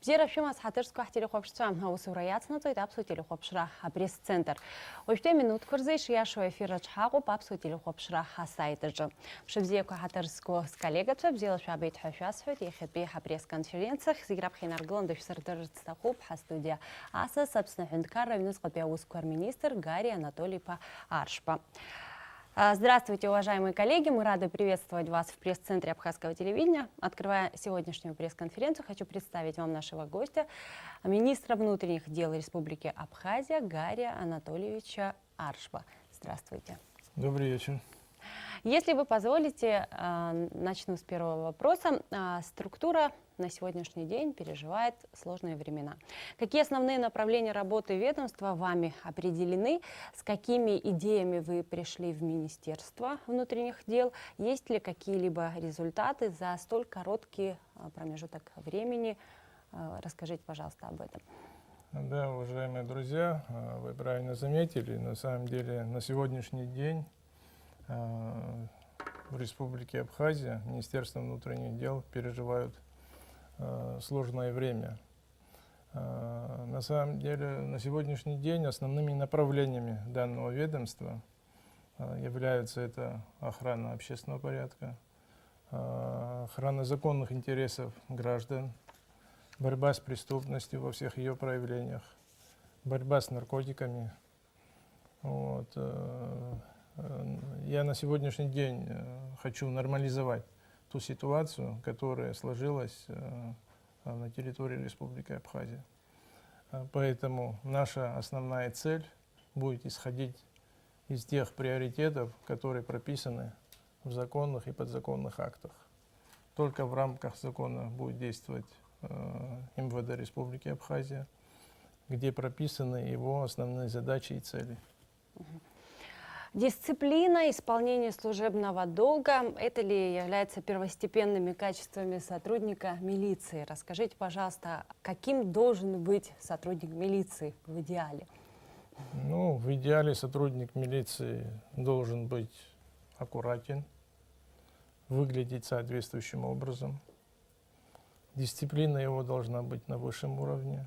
Бзера фимас хатырсках телехопшца усураяцна то апсу телехопшра пресс-центр. Оште минут курзыш яшо эфира чхагу апсу телехопшра сайты. Шибзе хатырско с коллегатва бзела шабет хашасхот и хепе пресс-конференциях зиграб хинарглан дышсырдыр стахуп студия аса собственно хендкара винус министр Гарри Анатолий Аршпа. Здравствуйте, уважаемые коллеги! Мы рады приветствовать вас в пресс-центре Абхазского телевидения. Открывая сегодняшнюю пресс-конференцию, хочу представить вам нашего гостя, министра внутренних дел Республики Абхазия Гарри Анатольевича Аршпа. Здравствуйте. Добрый вечер. Если вы позволите, начну с первого вопроса. Структура на сегодняшний день переживает сложные времена. Какие основные направления работы ведомства вами определены? С какими идеями вы пришли в Министерство внутренних дел? Есть ли какие-либо результаты за столь короткий промежуток времени? Расскажите, пожалуйста, об этом. Да, уважаемые друзья, вы правильно заметили. На самом деле, на сегодняшний день в Республике Абхазия Министерство внутренних дел переживают сложное время. На самом деле, на сегодняшний день основными направлениями данного ведомства являются это охрана общественного порядка, охрана законных интересов граждан, борьба с преступностью во всех ее проявлениях, борьба с наркотиками. Я на сегодняшний день хочу нормализовать ту ситуацию, которая сложилась на территории Республики Абхазия. Поэтому наша основная цель будет исходить из тех приоритетов, которые прописаны в законных и подзаконных актах. Только в рамках закона будет действовать МВД Республики Абхазия, где прописаны его основные задачи и цели. Дисциплина, исполнение служебного долга – это ли является первостепенными качествами сотрудника милиции? Расскажите, пожалуйста, каким должен быть сотрудник милиции в идеале? Ну, в идеале сотрудник милиции должен быть аккуратен, выглядеть соответствующим образом. Дисциплина его должна быть на высшем уровне.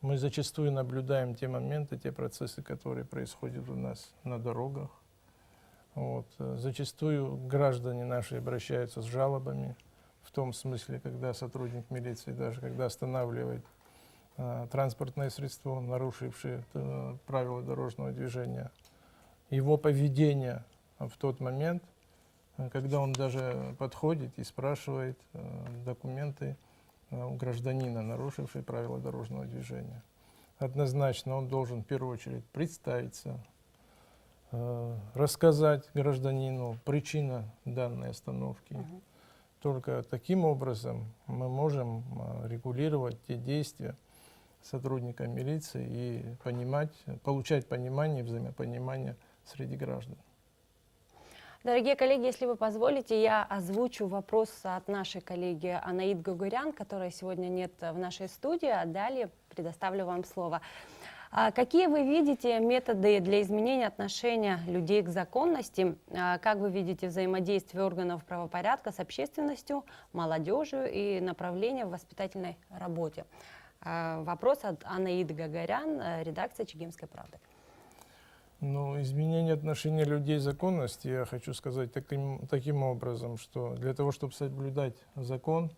Мы зачастую наблюдаем те моменты, те процессы, которые происходят у нас на дорогах. Зачастую граждане наши обращаются с жалобами, в том смысле, когда сотрудник милиции, даже когда останавливает транспортное средство, нарушившее правила дорожного движения, его поведение в тот момент, когда он даже подходит и спрашивает документы у гражданина, нарушивший правила дорожного движения. Однозначно он должен в первую очередь представиться, рассказать гражданину причину данной остановки. Только таким образом мы можем регулировать те действия сотрудника милиции и получать понимание, взаимопонимание среди граждан. Дорогие коллеги, если вы позволите, я озвучу вопрос от нашей коллеги Анаид Гагурян, которой сегодня нет в нашей студии, а далее предоставлю вам слово. Какие вы видите методы для изменения отношения людей к законности? Как вы видите взаимодействие органов правопорядка с общественностью, молодежью и направления в воспитательной работе? Вопрос от Анаид Гагурян, редакция «Чегемской правды». Ну, изменение отношения людей к законности, я хочу сказать таким образом, что для того, чтобы соблюдать закон,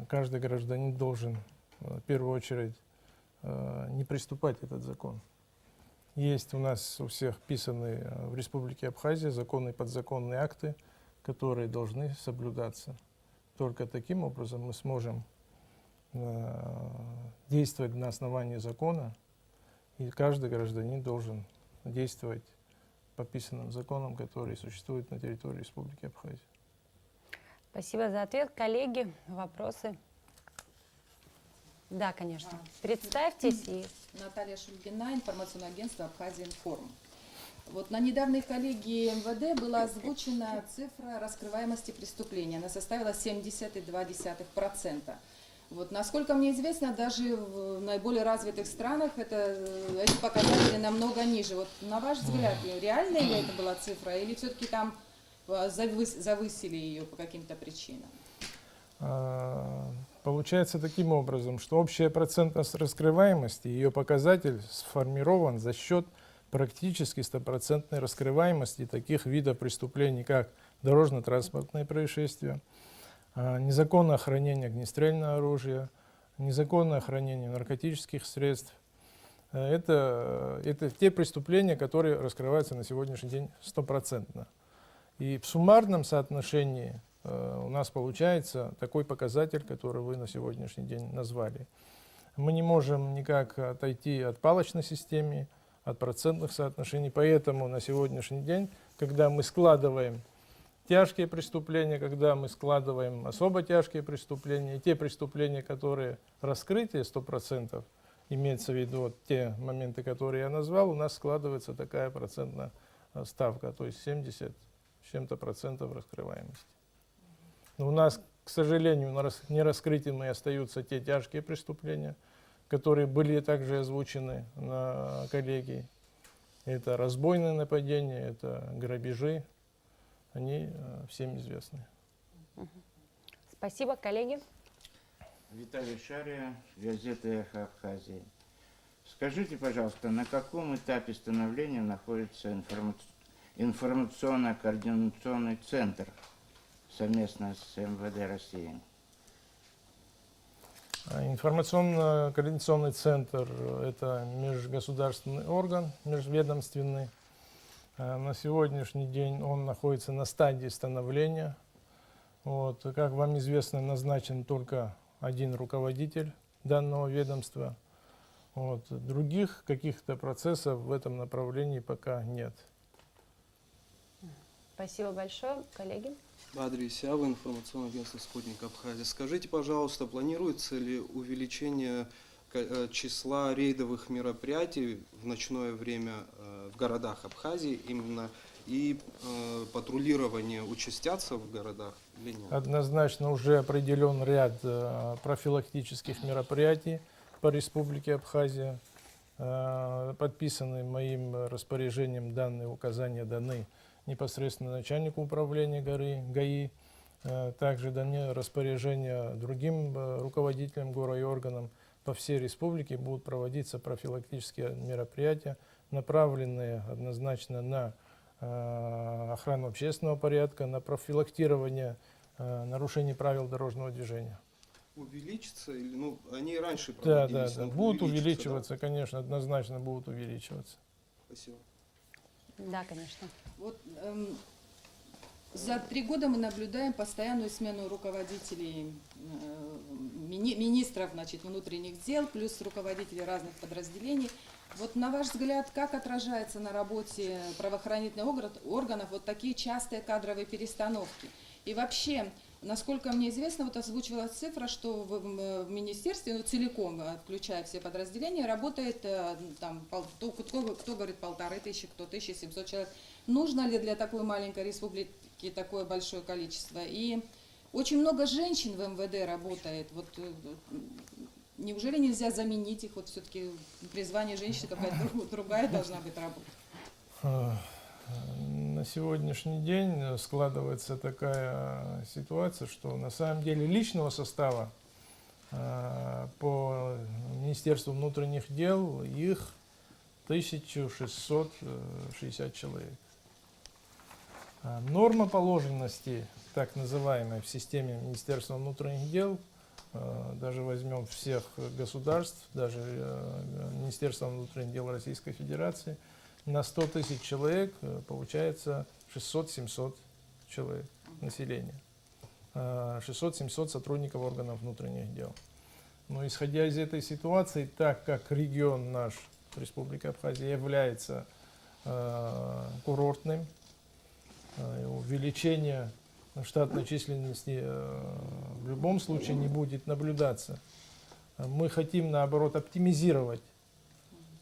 каждый гражданин должен в первую очередь не приступать к этот закон. Есть у нас у всех вписанные в Республике Абхазия законные и подзаконные акты, которые должны соблюдаться. Только таким образом мы сможем действовать на основании закона, и каждый гражданин должен действовать по подписанным законам, которые существуют на территории Республики Абхазия. Спасибо за ответ. Коллеги, вопросы? Да, конечно. Представьтесь. Наталья Шульгина, информационное агентство «Абхазия Информ». Вот на недавней коллегии МВД была озвучена цифра раскрываемости преступления. Она составила 70,2%. Вот, насколько мне известно, даже в наиболее развитых странах эти показатели намного ниже. Вот, на ваш взгляд, реальная ли это была цифра, или все-таки там завысили ее по каким-то причинам? Получается таким образом, что общая процентность раскрываемости, ее показатель сформирован за счет практически стопроцентной раскрываемости таких видов преступлений, как дорожно-транспортные происшествия, незаконное хранение огнестрельного оружия, незаконное хранение наркотических средств. Это те преступления, которые раскрываются на сегодняшний день стопроцентно. И в суммарном соотношении у нас получается такой показатель, который вы на сегодняшний день назвали. Мы не можем никак отойти от палочной системы, от процентных соотношений, поэтому на сегодняшний день, когда мы складываем тяжкие преступления, когда мы складываем особо тяжкие преступления, те преступления, которые раскрытие 100%, имеется в виду вот те моменты, которые я назвал, у нас складывается такая процентная ставка, то есть 70 с чем-то процентов раскрываемости. Но у нас, к сожалению, нераскрытыми остаются те тяжкие преступления, которые были также озвучены на коллегии. Это разбойные нападения, это грабежи, они всем известны. Спасибо, коллеги. Виталий Шария, газета «Эхо Абхазии». Скажите, пожалуйста, на каком этапе становления находится информационно-координационный центр совместно с МВД России? Информационно-координационный центр – это межгосударственный орган, межведомственный. На сегодняшний день он находится на стадии становления. Вот. Как вам известно, назначен только один руководитель данного ведомства. Вот. Других каких-то процессов в этом направлении пока нет. Спасибо большое, коллеги. Бадрий Исява, информационное агентство «Спутник Абхазия». Скажите, пожалуйста, планируется ли увеличение числа рейдовых мероприятий в ночное время в городах Абхазии именно и патрулирование участятся в городах или нет? Однозначно уже определен ряд профилактических мероприятий по Республике Абхазия. Подписаны моим распоряжением данные указания даны непосредственно начальнику управления ГАИ. Также даны распоряжения другим руководителям города и органам. По всей республике будут проводиться профилактические мероприятия, направленные однозначно на охрану общественного порядка, на профилактирование нарушений правил дорожного движения. Увеличится? Или, ну, они и раньше Да, проводились. да, да. но Будут увеличится, увеличиваться, конечно, однозначно будут увеличиваться. Да? Спасибо. Да, конечно. Вот, за 3 года мы наблюдаем постоянную смену руководителей, министров, значит, внутренних дел, плюс руководителей разных подразделений. Вот на ваш взгляд, как отражается на работе правоохранительных органов вот такие частые кадровые перестановки? И вообще, насколько мне известно, вот озвучивалась цифра, что в министерстве, ну, целиком, включая все подразделения, работает там, кто говорит 1500, кто 1700 человек. Нужно ли для такой маленькой республики такое большое количество? И очень много женщин в МВД работает. Вот, неужели нельзя заменить их? Вот все-таки призвание женщины какая-то другая должна быть работа. На сегодняшний день складывается такая ситуация, что на самом деле личного состава по Министерству внутренних дел их 1660 человек. Норма положенности, так называемая в системе Министерства внутренних дел, даже возьмем всех государств, даже Министерство внутренних дел Российской Федерации, на 100 тысяч человек получается 600-700 человек населения, 600-700 сотрудников органов внутренних дел. Но исходя из этой ситуации, так как регион наш, Республика Абхазия, является курортным, увеличение штатной численности в любом случае не будет наблюдаться. Мы хотим, наоборот, оптимизировать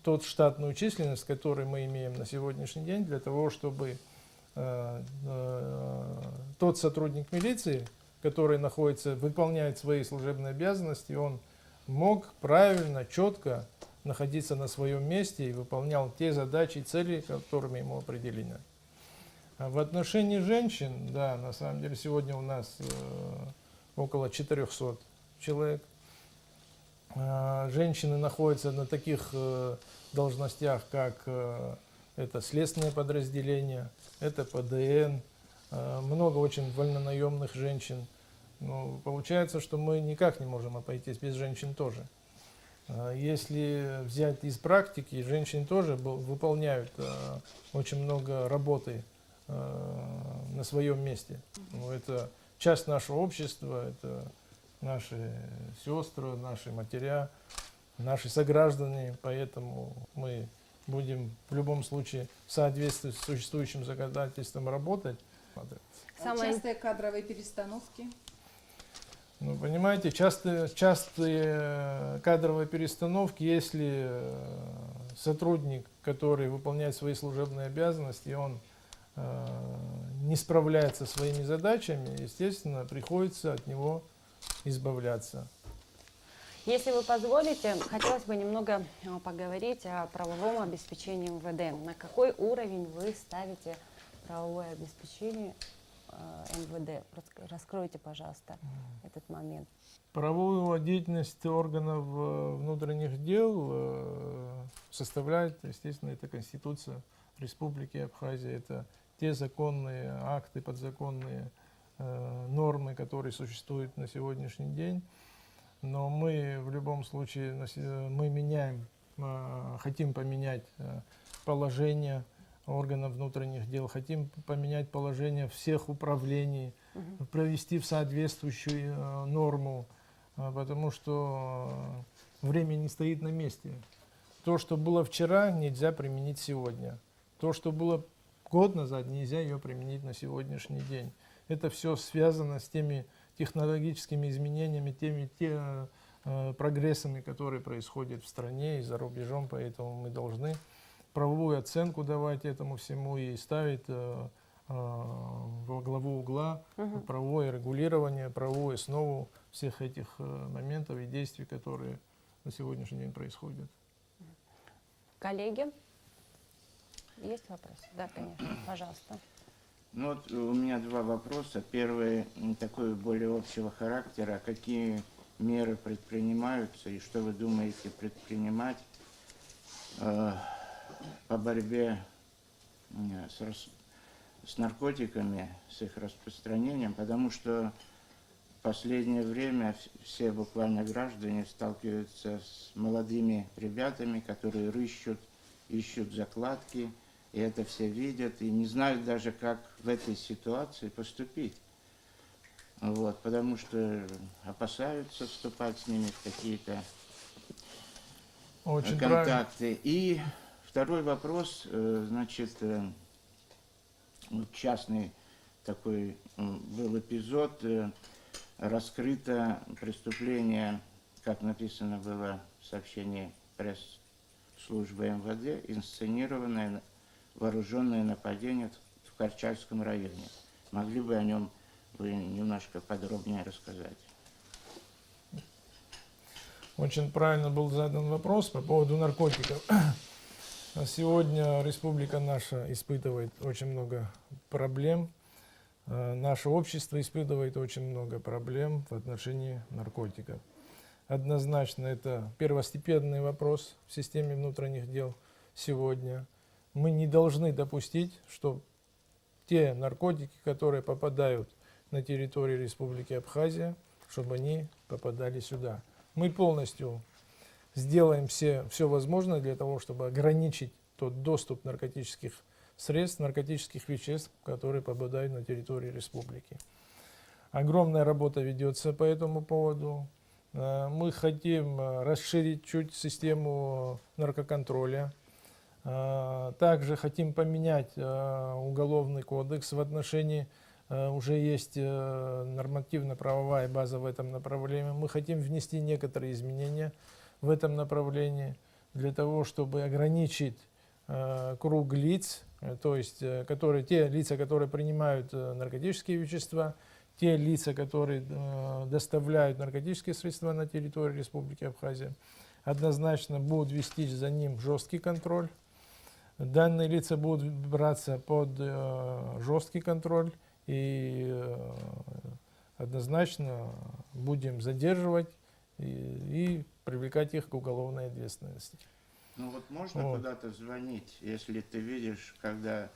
тот штатную численность, которую мы имеем на сегодняшний день, для того, чтобы тот сотрудник милиции, который выполняет свои служебные обязанности, он мог правильно, четко находиться на своем месте и выполнял те задачи и цели, которыми ему определены. В отношении женщин, да, на самом деле сегодня у нас около 400 человек. Женщины находятся на таких должностях, как это следственное подразделение, это ПДН, много очень вольнонаемных женщин. Ну, получается, что мы никак не можем обойтись без женщин тоже. Если взять из практики, женщины тоже выполняют очень много работы на своем месте. Ну, это часть нашего общества, это наши сестры, наши матеря, наши сограждане, поэтому мы будем в любом случае в соответствии с существующим законодательством работать. Самое- Частые кадровые перестановки. Ну, понимаете, частые кадровые перестановки, если сотрудник, который выполняет свои служебные обязанности, он не справляется со своими задачами, естественно, приходится от него избавляться. Если вы позволите, хотелось бы немного поговорить о правовом обеспечении МВД. На какой уровень вы ставите правовое обеспечение МВД? Раскройте, пожалуйста, этот момент. Правовую деятельность органов внутренних дел составляет, естественно, это Конституция Республики Абхазия, это те законные акты, подзаконные нормы, которые существуют на сегодняшний день. Но мы в любом случае хотим поменять положение органов внутренних дел, хотим поменять положение всех управлений, провести в соответствующую норму, потому что время не стоит на месте. То, что было вчера, нельзя применить сегодня. То, что было год назад, нельзя ее применить на сегодняшний день. Это все связано с теми технологическими изменениями, прогрессами, которые происходят в стране и за рубежом, поэтому мы должны правовую оценку давать этому всему и ставить во главу угла правовое регулирование, правовую основу всех этих моментов и действий, которые на сегодняшний день происходят. Коллеги, есть вопросы? Да, конечно, пожалуйста. Ну вот у меня два вопроса. Первый такой более общего характера. Какие меры предпринимаются и что вы думаете предпринимать по борьбе с наркотиками, с их распространением? Потому что в последнее время все буквально граждане сталкиваются с молодыми ребятами, которые ищут закладки, и это все видят, и не знают даже, как в этой ситуации поступить. Вот, потому что опасаются вступать с ними в какие-то Очень контакты. И второй вопрос, значит, частный такой был эпизод, раскрыто преступление, как написано было в сообщении пресс-службы МВД, инсценированное вооруженное нападение в Корчальском районе. Могли бы о нем вы немножко подробнее рассказать? Очень правильно был задан вопрос по поводу наркотиков. Сегодня республика наша испытывает очень много проблем. Наше общество испытывает очень много проблем в отношении наркотиков. Однозначно это первостепенный вопрос в системе внутренних дел сегодня. Мы не должны допустить, что те наркотики, которые попадают на территорию Республики Абхазия, чтобы они попадали сюда. Мы полностью сделаем все возможное для того, чтобы ограничить тот доступ наркотических средств, наркотических веществ, которые попадают на территорию республики. Огромная работа ведется по этому поводу. Мы хотим расширить чуть систему наркоконтроля. Также хотим поменять уголовный кодекс в отношении, уже есть нормативно-правовая база в этом направлении. Мы хотим внести некоторые изменения в этом направлении для того, чтобы ограничить круг лиц, то есть те лица, которые принимают наркотические вещества, те лица, которые доставляют наркотические средства на территорию Республики Абхазия, однозначно будут вести за ним жесткий контроль. Данные лица будут браться под жесткий контроль, и однозначно будем задерживать и привлекать их к уголовной ответственности. Ну вот можно Вот. куда-то звонить, если ты видишь, когда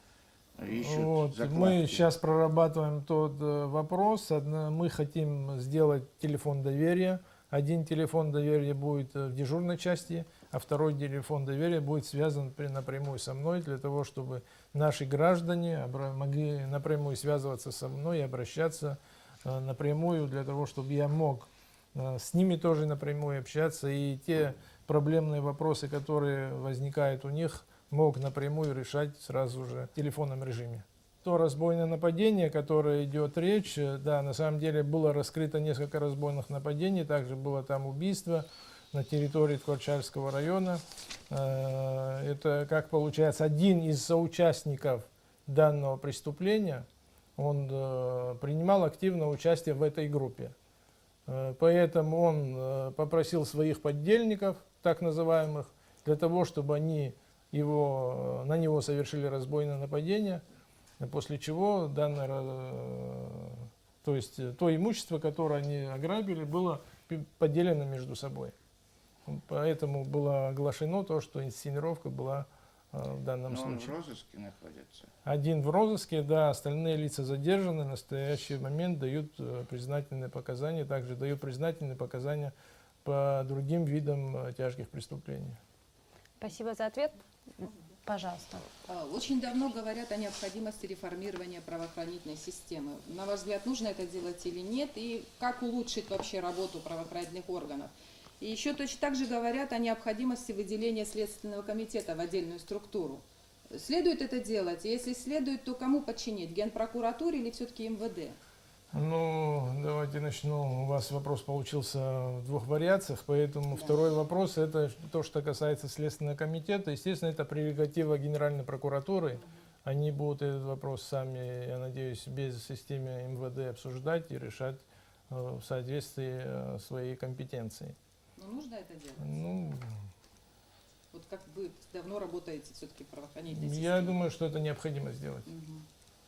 ищут Вот, закладки? мы сейчас прорабатываем тот вопрос. Мы хотим сделать телефон доверия. Один телефон доверия будет в дежурной части, а второй телефон доверия будет связан напрямую со мной, для того, чтобы наши граждане могли напрямую связываться со мной и обращаться напрямую, для того, чтобы я мог с ними тоже напрямую общаться, и те проблемные вопросы, которые возникают у них, мог напрямую решать сразу же в телефонном режиме. То разбойное нападение, которое идет речь, да, на самом деле было раскрыто несколько разбойных нападений, также было там убийство на территории Творчальского района. Это, как получается, один из соучастников данного преступления, он принимал активное участие в этой группе. Поэтому он попросил своих поддельников, так называемых, для того, чтобы они на него совершили разбойное нападение, после чего то имущество, которое они ограбили, было поделено между собой. Поэтому было оглашено то, что инсценировка была в данном Но он в случае. розыске находится. Один в розыске, да, остальные лица задержаны. В настоящий момент дают признательные показания, также дают признательные показания по другим видам тяжких преступлений. Спасибо за ответ. Пожалуйста. Очень давно говорят о необходимости реформирования правоохранительной системы. На ваш взгляд, нужно это делать или нет? И как улучшить вообще работу правоохранительных органов? И еще точно так же говорят о необходимости выделения Следственного комитета в отдельную структуру. Следует это делать? И если следует, то кому подчинить? Генпрокуратуре или все-таки МВД? Ну, давайте начну. У вас вопрос получился в двух вариациях, поэтому второй вопрос – это то, что касается Следственного комитета. Естественно, это прерогатива Генеральной прокуратуры. Они будут этот вопрос сами, я надеюсь, без системы МВД обсуждать и решать в соответствии своей компетенции. Но нужно это делать? Ну, Вот как вы давно работаете все-таки в правоохранительной системе? я думаю, что это необходимо сделать.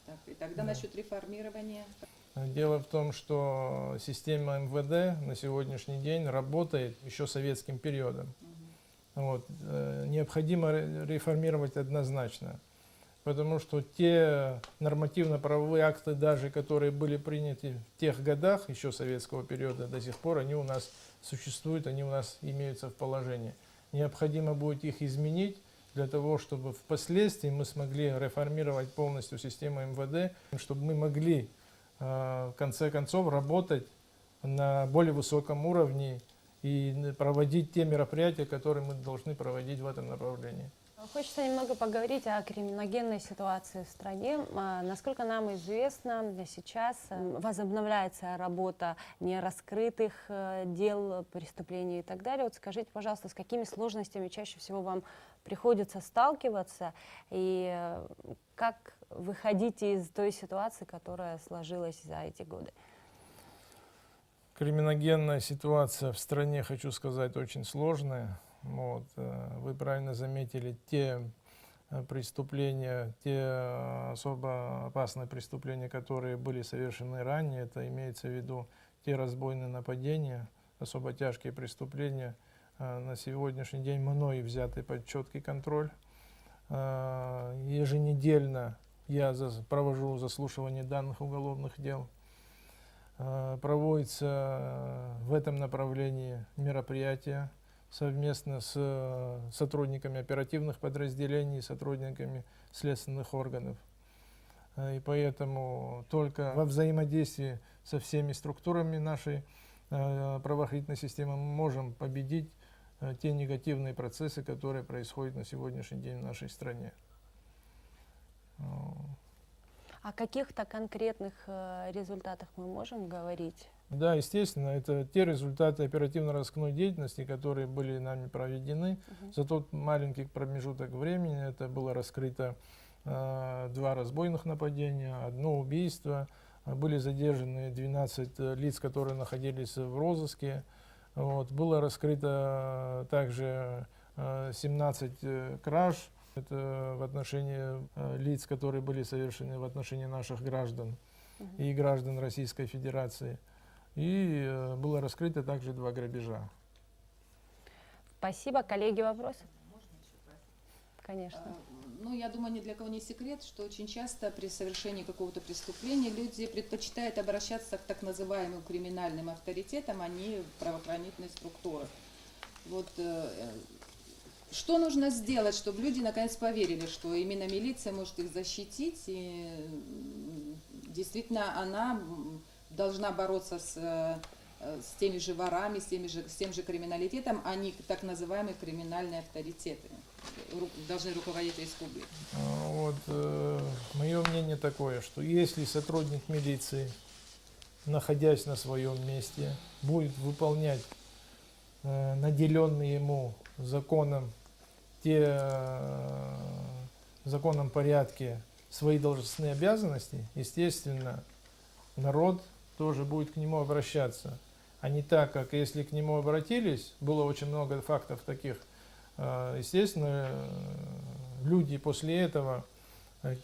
Так, и тогда насчет реформирования. Дело в том, что система МВД на сегодняшний день работает еще советским периодом. Вот. Необходимо реформировать однозначно, потому что те нормативно-правовые акты, даже которые были приняты в тех годах еще советского периода, до сих пор они у нас существуют, они у нас имеются в положении. Необходимо будет их изменить для того, чтобы впоследствии мы смогли реформировать полностью систему МВД, чтобы мы могли в конце концов работать на более высоком уровне и проводить те мероприятия, которые мы должны проводить в этом направлении. Хочется немного поговорить о криминогенной ситуации в стране. Насколько нам известно, сейчас возобновляется работа нераскрытых дел, преступлений и так далее. Вот скажите, пожалуйста, с какими сложностями чаще всего вам приходится сталкиваться и как выходите из той ситуации, которая сложилась за эти годы? Криминогенная ситуация в стране, хочу сказать, очень сложная. Вот. Вы правильно заметили, те преступления, те особо опасные преступления, которые были совершены ранее, это имеется в виду те разбойные нападения, особо тяжкие преступления, на сегодняшний день мной взяты под четкий контроль. Еженедельно я провожу заслушивание данных уголовных дел. Проводятся в этом направлении мероприятия совместно с сотрудниками оперативных подразделений, сотрудниками следственных органов. И поэтому только во взаимодействии со всеми структурами нашей правоохранительной системы мы можем победить те негативные процессы, которые происходят на сегодняшний день в нашей стране. О каких-то конкретных результатах мы можем говорить? Да, естественно, это те результаты оперативно-розыскной деятельности, которые были нами проведены. За тот маленький промежуток времени это было раскрыто 2 разбойных нападения, 1 убийство. Были задержаны 12 лиц, которые находились в розыске. Вот. Было раскрыто также 17 краж. Это в отношении лиц, которые были совершены в отношении наших граждан. и граждан Российской Федерации. И было раскрыто также 2 грабежа. Спасибо. Коллеги, вопросы? Конечно. Ну, я думаю, ни для кого не секрет, что очень часто при совершении какого-то преступления люди предпочитают обращаться к так называемым криминальным авторитетам, а не в правоохранительные структуры. Вот что нужно сделать, чтобы люди наконец поверили, что именно милиция может их защитить, и действительно она должна бороться с теми же ворами, с тем же криминалитетом, а не так называемые криминальные авторитеты должны руководить республикой. Мое мнение такое, что если сотрудник милиции, находясь на своем месте, будет выполнять наделенные ему законом в законном порядке свои должностные обязанности, естественно, народ тоже будет к нему обращаться. А не так, как если к нему обратились, было очень много фактов таких, естественно, люди после этого,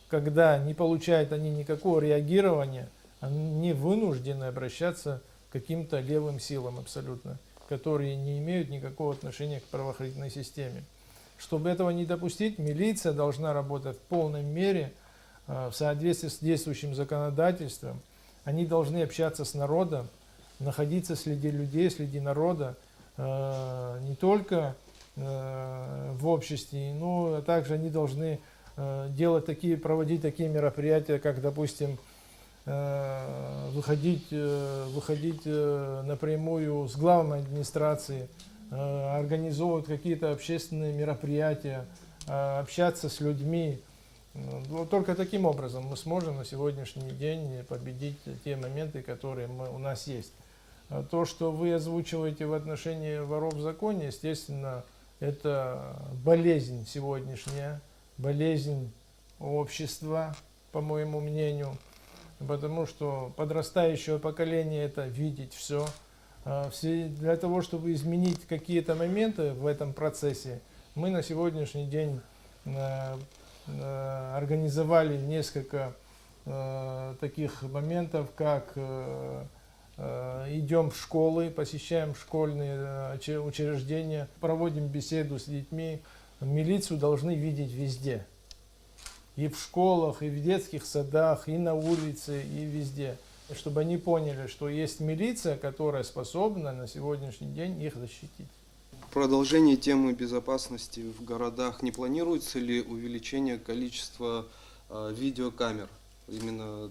когда не получают они никакого реагирования, они вынуждены обращаться к каким-то левым силам абсолютно, которые не имеют никакого отношения к правоохранительной системе. Чтобы этого не допустить, милиция должна работать в полной мере в соответствии с действующим законодательством. Они должны общаться с народом, находиться среди людей, среди народа, не только в обществе, но также они должны проводить такие мероприятия, как, допустим, выходить напрямую с главной администрации, организовывать какие-то общественные мероприятия, общаться с людьми. Только таким образом мы сможем на сегодняшний день победить те моменты, которые у нас есть. То, что вы озвучиваете в отношении воров в законе, естественно, это болезнь сегодняшняя, болезнь общества, по моему мнению, потому что подрастающее поколение это видеть все. Для того, чтобы изменить какие-то моменты в этом процессе, мы на сегодняшний день организовали несколько таких моментов, как идем в школы, посещаем школьные учреждения, проводим беседу с детьми. Милицию должны видеть везде. И в школах, и в детских садах, и на улице, и везде. Чтобы они поняли, что есть милиция, которая способна на сегодняшний день их защитить. Продолжение темы безопасности в городах. Не планируется ли увеличение количества видеокамер, именно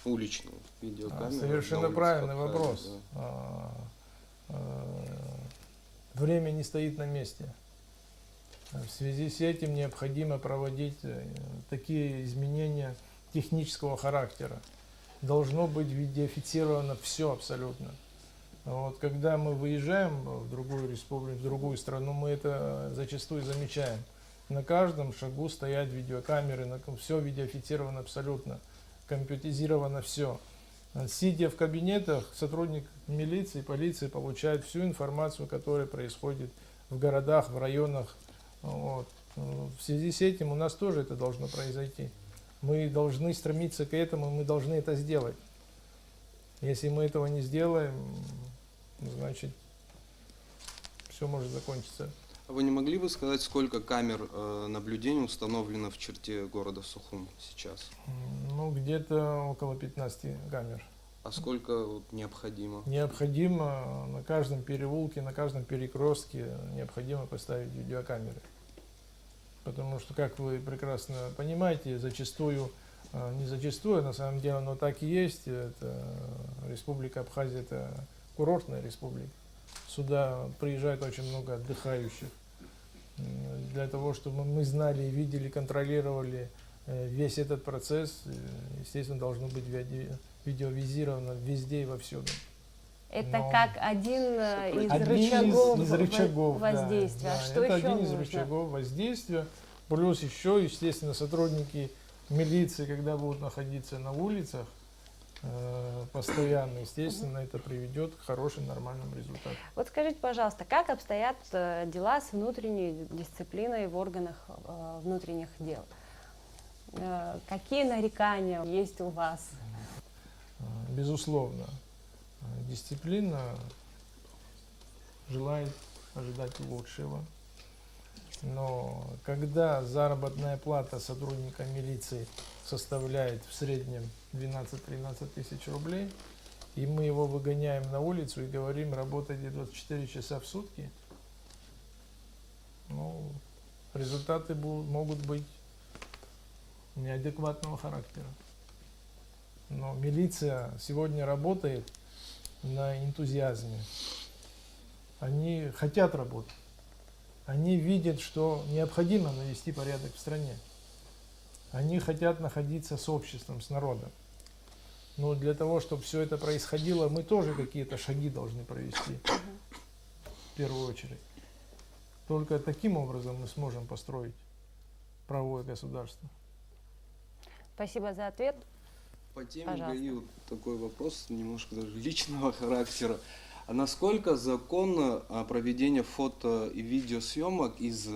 уличных видеокамер? Совершенно правильный вопрос. Время не стоит на месте. В связи с этим необходимо проводить такие изменения технического характера. Должно быть видеофицировано все абсолютно. Вот, когда мы выезжаем в другую республику, в другую страну, мы это зачастую замечаем. На каждом шагу стоят видеокамеры, все видеофицировано абсолютно, компьютеризировано все. Сидя в кабинетах, сотрудник милиции, полиции получает всю информацию, которая происходит в городах, в районах. Вот. В связи с этим у нас тоже это должно произойти. Мы должны стремиться к этому, мы должны это сделать. Если мы этого не сделаем, значит, все может закончиться. А вы не могли бы сказать, сколько камер наблюдения установлено в черте города Сухум сейчас? Где-то около 15 камер. А сколько необходимо? Необходимо на каждом переулке, на каждом перекрестке необходимо поставить видеокамеры. Потому что, как вы прекрасно понимаете, зачастую, не зачастую, на самом деле, но так и есть, это Республика Абхазия, это курортная республика. Сюда приезжает очень много отдыхающих. Для того, чтобы мы знали, видели, контролировали весь этот процесс, естественно, должно быть видеовизировано везде и вовсюду. Это как один из рычагов воздействия. Да, а что это еще один из нужно? рычагов воздействия. Плюс еще, естественно, сотрудники милиции, когда будут находиться на улицах постоянно, естественно, это приведет к хорошим, нормальным результатам. Вот скажите, пожалуйста, как обстоят дела с внутренней дисциплиной в органах внутренних дел? Какие нарекания есть у вас? безусловно, дисциплина желает ожидать лучшего. Но когда заработная плата сотрудника милиции составляет в среднем 12-13 тысяч рублей, и мы его выгоняем на улицу и говорим, работайте 24 часа в сутки, ну, результаты могут быть неадекватного характера. Но милиция сегодня работает на энтузиазме. Они хотят работать. Они видят, что необходимо навести порядок в стране. Они хотят находиться с обществом, с народом. Но для того, чтобы все это происходило, мы тоже какие-то шаги должны провести, в первую очередь. Только таким образом мы сможем построить правовое государство. Спасибо за ответ. По теме Пожалуйста. ГАИ вот такой вопрос, немножко даже личного характера. А насколько законно проведение фото и видеосъемок из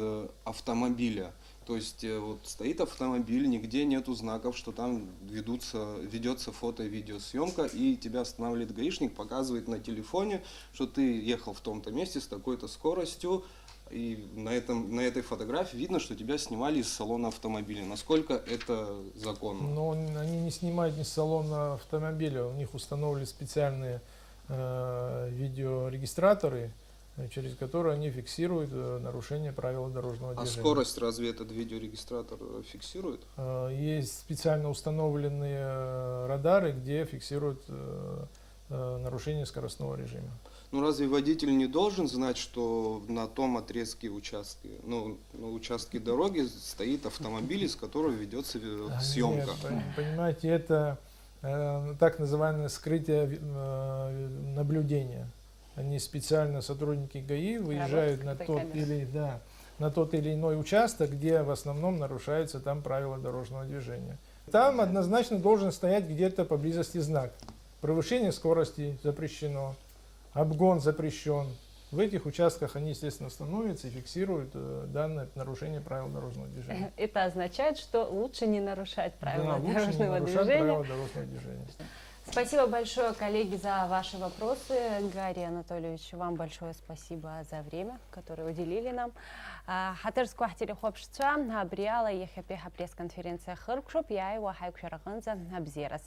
автомобиля? То есть вот стоит автомобиль, нигде нету знаков, что там ведется фото и видеосъемка, и тебя останавливает гаишник, показывает на телефоне, что ты ехал в том-то месте с такой-то скоростью, и на этой фотографии видно, что тебя снимали из салона автомобиля. Насколько это законно? Но они не снимают ни с салона автомобиля, у них установлены специальные видеорегистраторы, через которые они фиксируют нарушение правил дорожного А движения. скорость разве этот видеорегистратор фиксирует? Есть специально установленные радары, где фиксируют нарушение скоростного режима. Ну разве водитель не должен знать, что на том отрезке участка, ну, на участке дороги стоит автомобиль, из которого ведется съемка? Нет, понимаете, это так называемое скрытие наблюдения. Они специально, сотрудники ГАИ, выезжают на тот или иной участок, где в основном нарушаются там правила дорожного движения. Там однозначно должен стоять где-то поблизости знак. Превышение скорости запрещено, обгон запрещен. В этих участках они, естественно, становятся и фиксируют данное нарушение правил дорожного движения. Это означает, что лучше не нарушать правила Да, лучше не дорожного нарушать движения. правила дорожного движения. Спасибо большое, коллеги, за ваши вопросы. Гарри Анатольевич, вам большое спасибо за время, которое уделили нам. Хатырск вахтили хопшца, Бриала ехепеха пресс-конференция Хыркшоп, я его хайкшараханза Абзерас.